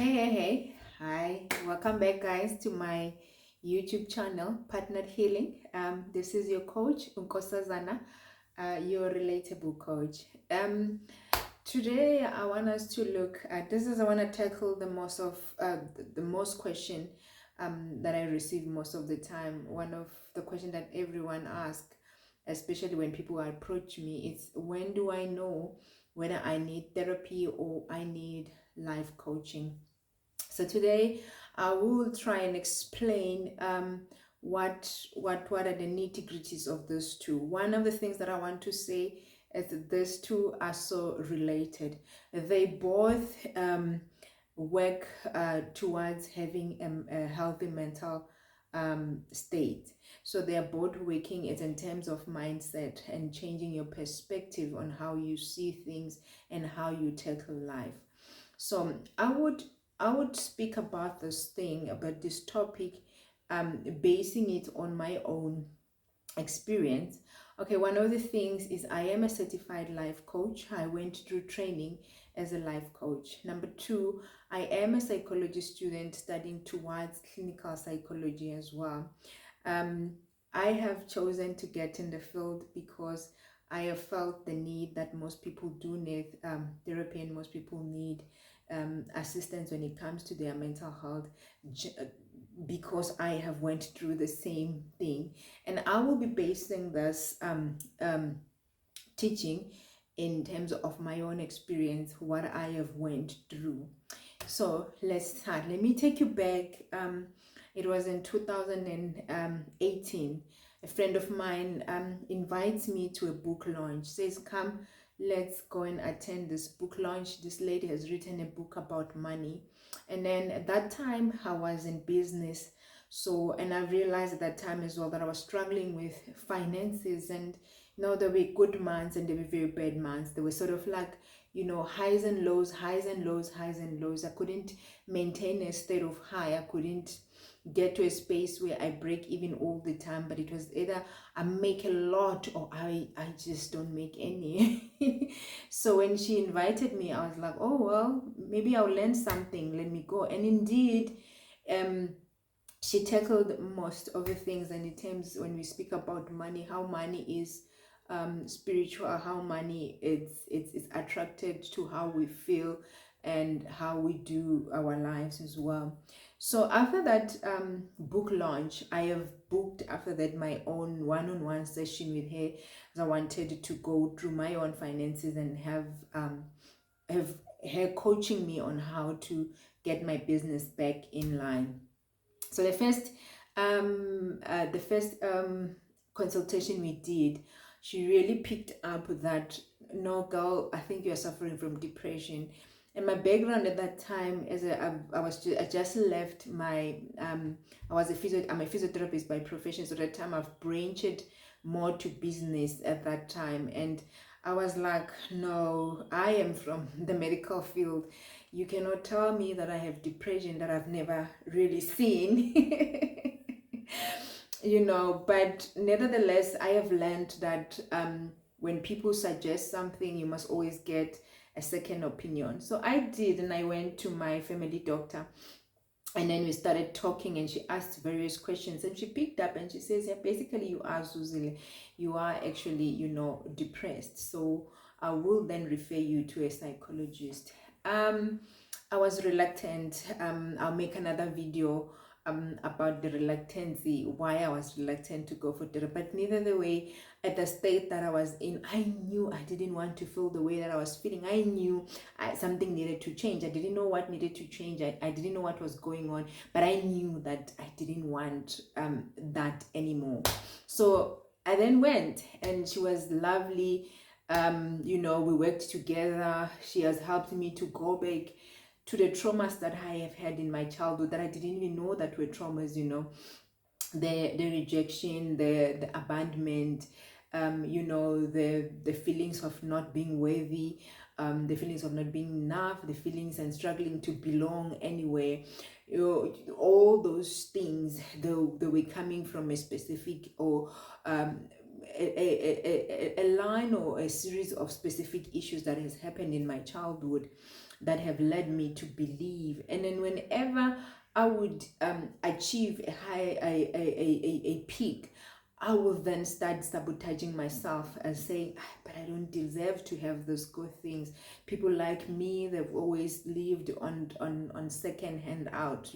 Hey. Hi. Welcome back, guys, to my YouTube channel, Partnered Healing. This is your coach, Nkosazana, your relatable coach. Today, I want us to look at I want to tackle the most question that I receive most of the time. One of the questions that everyone asks, especially when people approach me, is when do I know whether I need therapy or I need life coaching? So today I will try and explain what are the nitty-gritties of those two. One of the things that I want to say is that these two are so related. They both work towards having a healthy mental state. So they are both working it in terms of mindset and changing your perspective on how you see things and how you tackle life. So I would speak about this topic, basing it on my own experience. Okay, one of the things is I am a certified life coach. I went through training as a life coach. Number two, I am a psychology student studying towards clinical psychology as well. Um, I have chosen to get in the field because I have felt the need that most people do need therapy, and most people need assistance when it comes to their mental health, because I have went through the same thing. And I will be basing this teaching in terms of my own experience, what I have went through. So let's start. Let me take you back. It was in 2018. A friend of mine invites me to a book launch, says, come, let's go and attend this book launch. This lady has written a book about money. And then at that time, I was in business. So, and I realized at that time as well that I was struggling with finances, and there were good months and there were very bad months. There were sort of like, highs and lows, highs and lows, highs and lows. I couldn't maintain a state of high. I couldn't get to a space where I break even all the time, but it was either I make a lot or I just don't make any. So when she invited me, I was like, oh well, maybe I'll learn something, let me go. And indeed, she tackled most of the things. And in terms, when we speak about money, how money is spiritual, how money it's attracted to how we feel and how we do our lives as well. So after that book launch, I have booked after that my own one-on-one session with her, as I wanted to go through my own finances and have her coaching me on how to get my business back in line. So the first consultation we did, she really picked up that, no, girl, I think you're suffering from depression. And my background at that time, I just left my I'm a physiotherapist by profession. So at that time I've branched more to business at that time, and I was like, no, I am from the medical field. You cannot tell me that I have depression that I've never really seen. But nevertheless, I have learned that when people suggest something, you must always get a second opinion. So I did, and I went to my family doctor, and then we started talking, and she asked various questions, and she picked up and she says, yeah, basically you are, Zuzile, you are actually, depressed. So I will then refer you to a psychologist. I was reluctant. I'll make another video about the reluctancy, why I was reluctant to go for therapy. But neither the way, at the state that I was in, I knew I didn't want to feel the way that I was feeling. I knew something needed to change. I didn't know what needed to change. I didn't know what was going on, but I knew that I didn't want that anymore. So I then went, and she was lovely. We worked together. She has helped me to go back to the traumas that I have had in my childhood that I didn't even know that were traumas, the rejection, the abandonment, the feelings of not being worthy, the feelings of not being enough, the feelings and struggling to belong anywhere. All those things, they were coming from a specific or a line or a series of specific issues that has happened in my childhood that have led me to believe. And then whenever I would achieve a high a peak, I will then start sabotaging myself and saying, "Ah, but I don't deserve to have those good things. People like me, they've always lived on second hand out,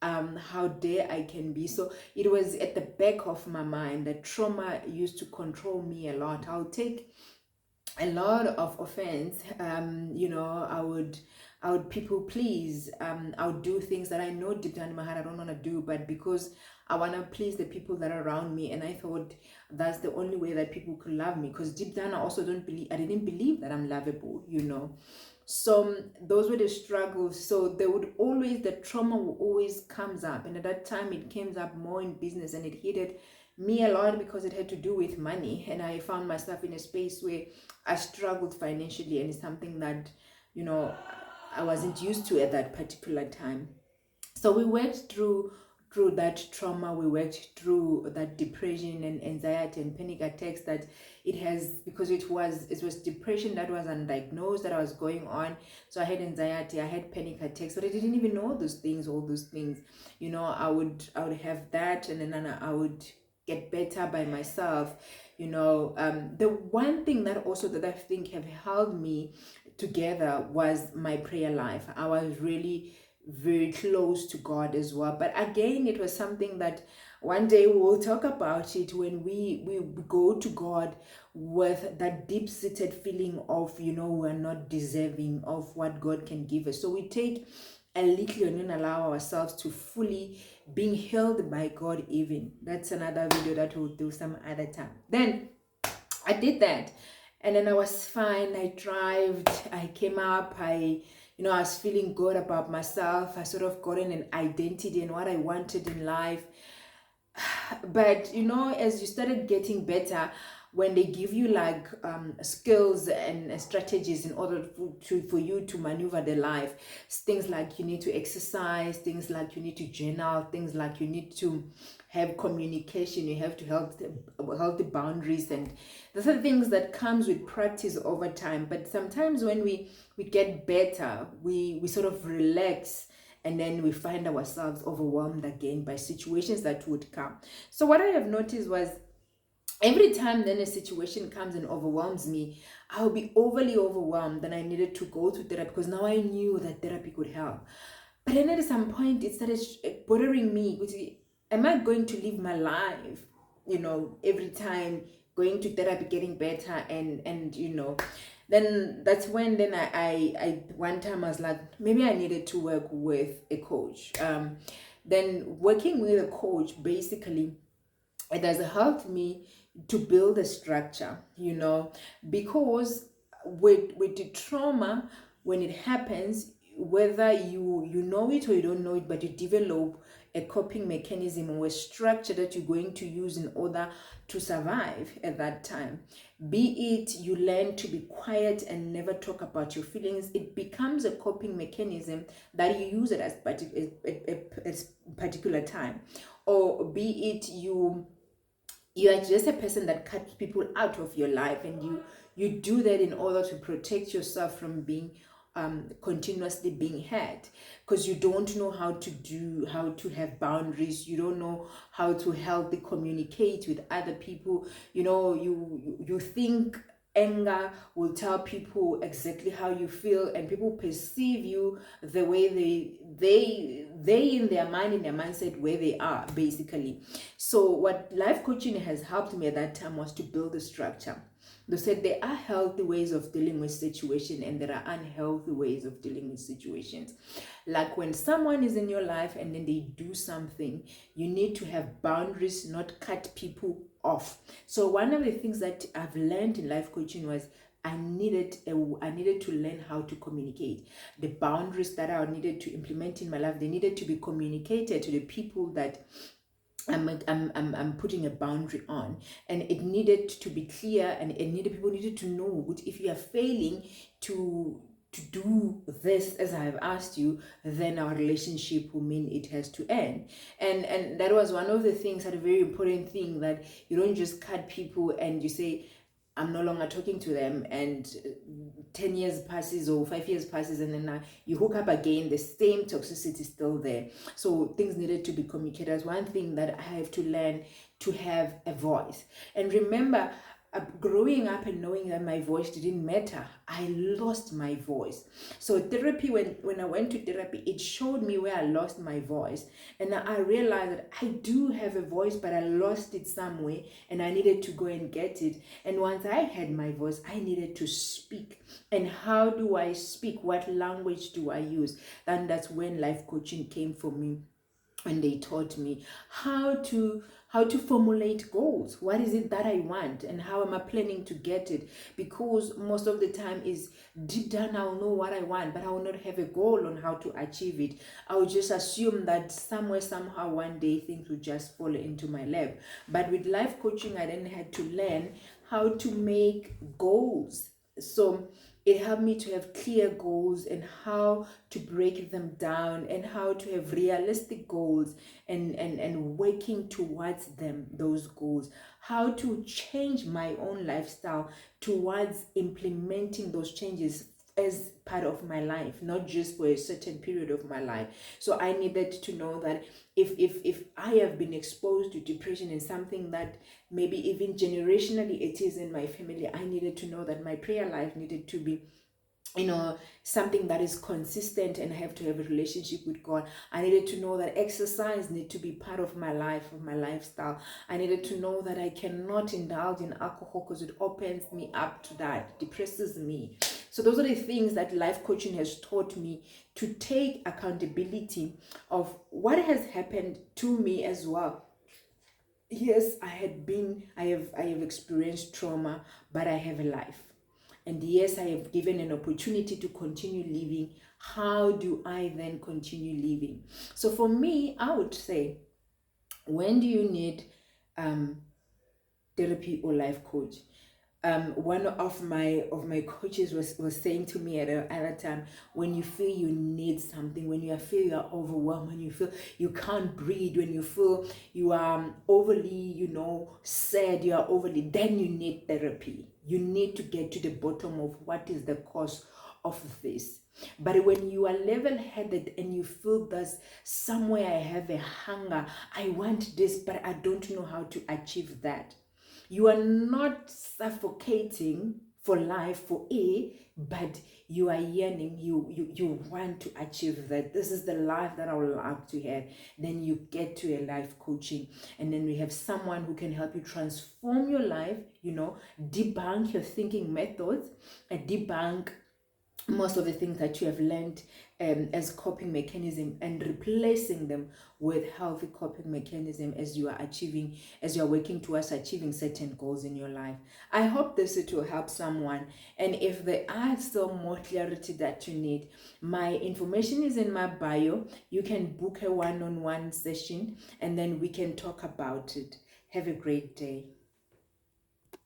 how dare I can be." So it was at the back of my mind that trauma used to control me a lot. I'll take a lot of offense. I would people please. I would do things that I know deep down in my heart I don't want to do, but because I want to please the people that are around me, and I thought that's the only way that people could love me, because deep down I didn't believe that I'm lovable. So those were the struggles. So the trauma will always comes up, and at that time it came up more in business, and it hit me a lot because it had to do with money, and I found myself in a space where I struggled financially, and it's something that I wasn't used to at that particular time. So we worked through that trauma. We worked through that depression and anxiety and panic attacks that it has, because it was depression that was undiagnosed that I was going on. So I had anxiety, I had panic attacks, but I didn't even know all those things. I would have that, and then I would get better by myself. The one thing that I think have held me together was my prayer life. I was really very close to God as well. But again, it was something that one day we'll talk about it, when we go to God with that deep-seated feeling of, we're not deserving of what God can give us. So we take a little and then allow ourselves to fully being held by God even. That's another video that we'll do some other time. Then I did that, and then I was fine. I thrived. I came up. I was feeling good about myself. I sort of gotten an identity and what I wanted in life. But as you started getting better, when they give you like skills and strategies in order for you to maneuver the life, things like you need to exercise, things like you need to journal, things like you need to have communication, you have to help the boundaries, and those are things that comes with practice over time. But sometimes when we get better, we sort of relax, and then we find ourselves overwhelmed again by situations that would come. So what I have noticed was, every time then a situation comes and overwhelms me, I'll be overly overwhelmed, and I needed to go to therapy, because now I knew that therapy could help. But then at some point it started bothering me, which, am I going to live my life, every time going to therapy, getting better, and then that's when then I one time I was like, maybe I needed to work with a coach. Then working with a coach, basically, it has helped me to build a structure, because with the trauma, when it happens, whether you know it or you don't know it, but you develop a coping mechanism or a structure that you're going to use in order to survive at that time. Be it you learn to be quiet and never talk about your feelings, it becomes a coping mechanism that you use it as a particular time. Or be it you are just a person that cuts people out of your life, and you do that in order to protect yourself from being continuously being hurt, because you don't know how to have boundaries. You don't know how to healthy communicate with other people. You think anger will tell people exactly how you feel, and people perceive you the way they in their mind, in their mindset, where they are, basically. So what life coaching has helped me at that time was to build a structure. They said there are healthy ways of dealing with situations, and there are unhealthy ways of dealing with situations. Like when someone is in your life and then they do something, you need to have boundaries, not cut people off. So one of the things that I've learned in life coaching was I needed to learn how to communicate. The boundaries that I needed to implement in my life, they needed to be communicated to the people that I'm putting a boundary on, and it needed to be clear, and people needed to know if you are failing to to do this as I have asked you, then our relationship will mean it has to end. And that was one of the things, that a very important thing, that you don't just cut people and you say, I'm no longer talking to them, and 10 years passes or 5 years passes, and then you hook up again, the same toxicity is still there. So things needed to be communicated. As one thing that I have to learn to have a voice. And remember, growing up and knowing that my voice didn't matter, I lost my voice. So therapy, when I went to therapy, it showed me where I lost my voice, and I realized that I do have a voice, but I lost it somewhere, and I needed to go and get it. And once I had my voice, I needed to speak. And how do I speak? What language do I use? And that's when life coaching came for me. And they taught me how to formulate goals. What is it that I want, and how am I planning to get it? Because most of the time is deep down, I'll know what I want, but I will not have a goal on how to achieve it. I will just assume that somewhere, somehow, one day things will just fall into my lap. But with life coaching, I then had to learn how to make goals. So it helped me to have clear goals, and how to break them down, and how to have realistic goals, and working towards them, those goals. How to change my own lifestyle towards implementing those changes as part of my life, not just for a certain period of my life. So I needed to know that if I have been exposed to depression, and something that maybe even generationally it is in my family, I needed to know that my prayer life needed to be, something that is consistent, and I have to have a relationship with God. I needed to know that exercise need to be part of my life, of my lifestyle. I needed to know that I cannot indulge in alcohol because it opens me up to that, depresses me. So those are the things that life coaching has taught me, to take accountability of what has happened to me as well. Yes, I have experienced trauma, but I have a life. And yes, I have given an opportunity to continue living. How do I then continue living? So for me, I would say, when do you need therapy or life coach? One of my coaches was saying to me at a time, when you feel you need something, when you feel you are overwhelmed, when you feel you can't breathe, when you feel you are overly, sad, you are overly, then you need therapy. You need to get to the bottom of what is the cause of this. But when you are level-headed and you feel there's somewhere, I have a hunger, I want this, but I don't know how to achieve that. You are not suffocating for life for but you are yearning, you want to achieve that. This is the life that I would like to have. Then you get to a life coaching, and then we have someone who can help you transform your life, debunk your thinking methods, and debunk most of the things that you have learned as coping mechanism, and replacing them with healthy coping mechanism as you are working towards achieving certain goals in your life. I hope this will help someone. And if there are still more clarity that you need, my information is in my bio. You can book a one-on-one session, and then we can talk about it. Have a great day.